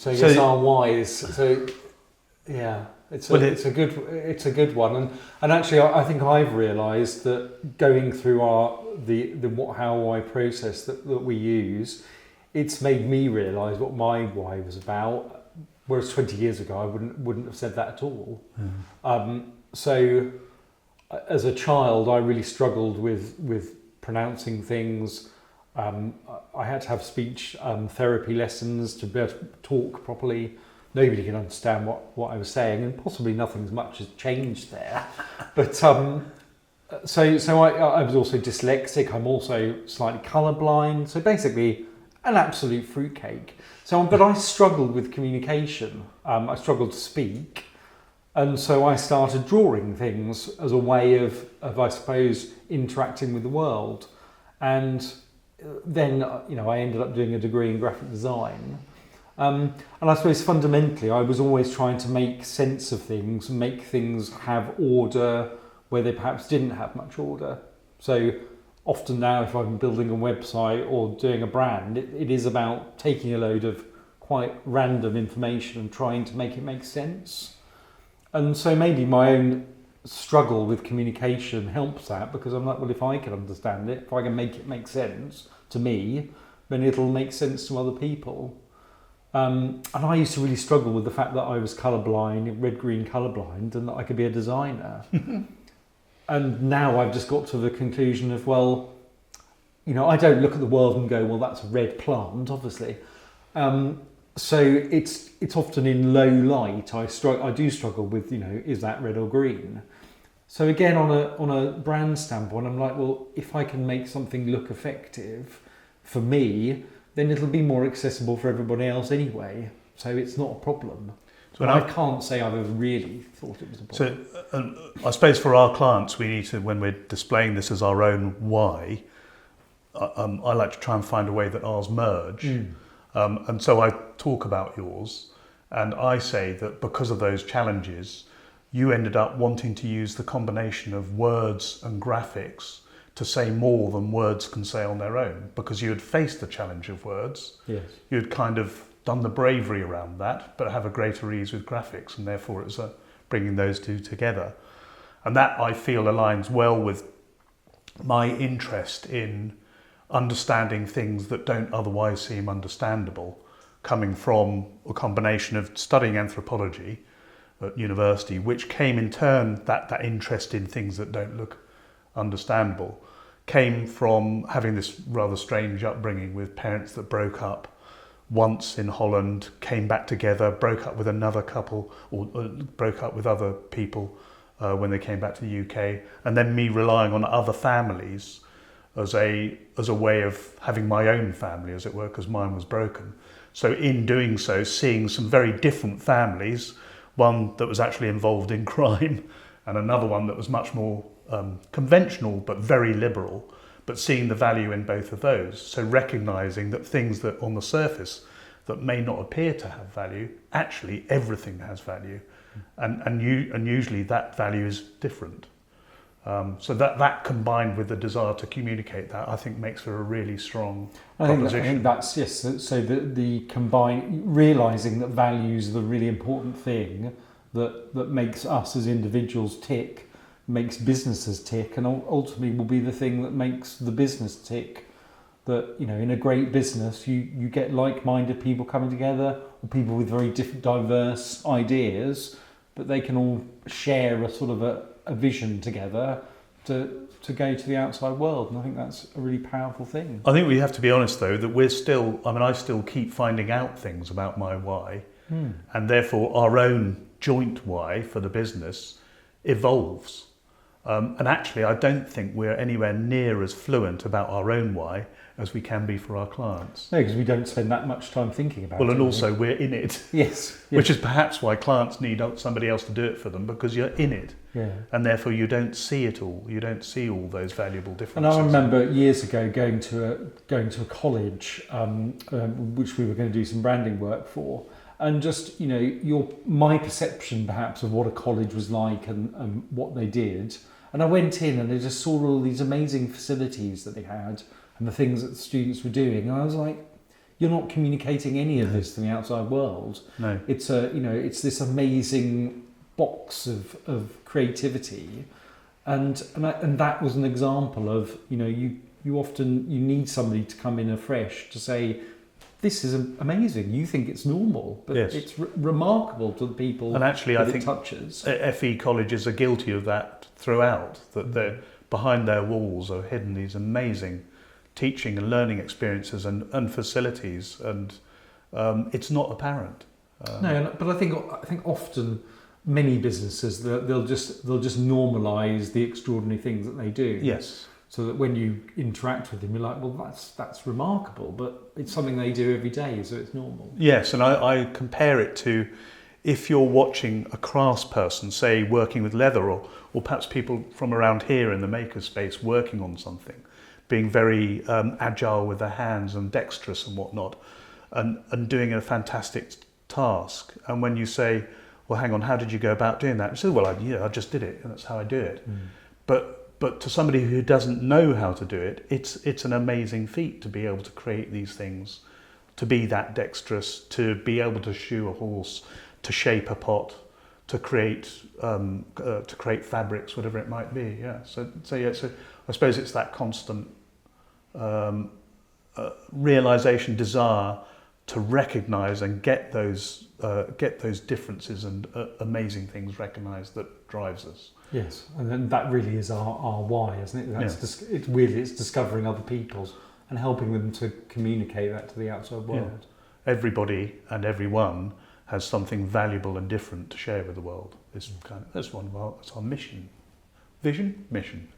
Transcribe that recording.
So I guess our why is so. Yeah, it's a good one, and actually I think I've realised that going through how why process that we use, it's made me realise what my why was about. Whereas 20 years ago I wouldn't have said that at all. So as a child I really struggled with pronouncing things. I had to have speech therapy lessons to be able to talk properly. Nobody can understand what I was saying, and possibly nothing much has changed there. But so I was also dyslexic. I'm also slightly colourblind. So basically, an absolute fruitcake. But I struggled with communication. I struggled to speak, and so I started drawing things as a way of I suppose interacting with the world, and then I ended up doing a degree in graphic design. And I suppose fundamentally I was always trying to make sense of things, make things have order where they perhaps didn't have much order. So often now if I'm building a website or doing a brand, it is about taking a load of quite random information and trying to make it make sense. And so maybe my own struggle with communication helps that, because I'm like, well, if I can understand it, if I can make it make sense to me, then it'll make sense to other people. And I used to really struggle with the fact that I was colourblind, red-green colourblind, and that I could be a designer. And now I've just got to the conclusion of, well, I don't look at the world and go, well, that's a red plant, obviously. So it's often in low light. I do struggle with, is that red or green? So again, on a brand standpoint, I'm like, well, if I can make something look effective for me, then it'll be more accessible for everybody else anyway. So it's not a problem. So I can't say I've ever really thought it was a problem. So I suppose for our clients, we need to, when we're displaying this as our own why, I like to try and find a way that ours merge. And so I talk about yours, and I say that because of those challenges, you ended up wanting to use the combination of words and graphics to say more than words can say on their own, because you had faced the challenge of words. Yes. You had kind of done the bravery around that, but have a greater ease with graphics, and therefore it's bringing those two together. And that, I feel, aligns well with my interest in understanding things that don't otherwise seem understandable, coming from a combination of studying anthropology at university, which came in turn, that interest in things that don't look understandable, came from having this rather strange upbringing with parents that broke up once in Holland, came back together, broke up with another couple, or broke up with other people when they came back to the UK, and then me relying on other families as a way of having my own family, as it were, because mine was broken. So in doing so, seeing some very different families, one that was actually involved in crime and another one that was much more conventional but very liberal, but seeing the value in both of those. So recognising that things that on the surface that may not appear to have value, actually everything has value, and usually that value is different. So that combined with the desire to communicate that, I think makes for a really strong proposition. I think that's, yes, so the combine, realising that values are the really important thing that makes us as individuals tick, makes businesses tick, and ultimately will be the thing that makes the business tick. That, in a great business you get like-minded people coming together, or people with very different, diverse ideas, but they can all share a sort of a vision together to go to the outside world, and I think that's a really powerful thing. I think we have to be honest though, that we're still, I still keep finding out things about my why, and therefore our own joint why for the business evolves. And actually I don't think we're anywhere near as fluent about our own why as we can be for our clients. No, because we don't spend that much time thinking about it. Well, and also we're in it. Yes. Which is perhaps why clients need somebody else to do it for them, because you're in it. Yeah. And therefore you don't see it all. You don't see all those valuable differences. And I remember years ago going to a college, which we were going to do some branding work for, and just, my perception perhaps of what a college was like and what they did. And I went in and I just saw all these amazing facilities that they had and the things that the students were doing. And I was like, you're not communicating any of this to the outside world. No. It's it's this amazing box of creativity, and that was an example of, you often need somebody to come in afresh to say, this is amazing. You think it's normal, but Yes. it's remarkable to the people And actually, that I think it touches. FE colleges are guilty of that throughout, that they're behind their walls are hidden these amazing teaching and learning experiences and facilities, and it's not apparent. No, but I think often many businesses they'll just normalise the extraordinary things that they do. Yes. So that when you interact with them, you're like, well, that's remarkable, but it's something they do every day, so it's normal. Yes, and I compare it to if you're watching a craftsperson, say, working with leather, or perhaps people from around here in the makerspace working on something, being very agile with their hands and dexterous and whatnot, and doing a fantastic task. And when you say, well, hang on, how did you go about doing that? You say, well, I just did it, and that's how I do it. But to somebody who doesn't know how to do it, it's an amazing feat to be able to create these things, to be that dexterous, to be able to shoe a horse, to shape a pot, to create fabrics, whatever it might be. Yeah. So I suppose it's that constant realization, desire to recognise and get those differences and amazing things recognised that drives us. Yes, and then that really is our why, isn't it? It's discovering other people's and helping them to communicate that to the outside world. Yeah. Everybody and everyone has something valuable and different to share with the world. That's our mission. Vision? Mission.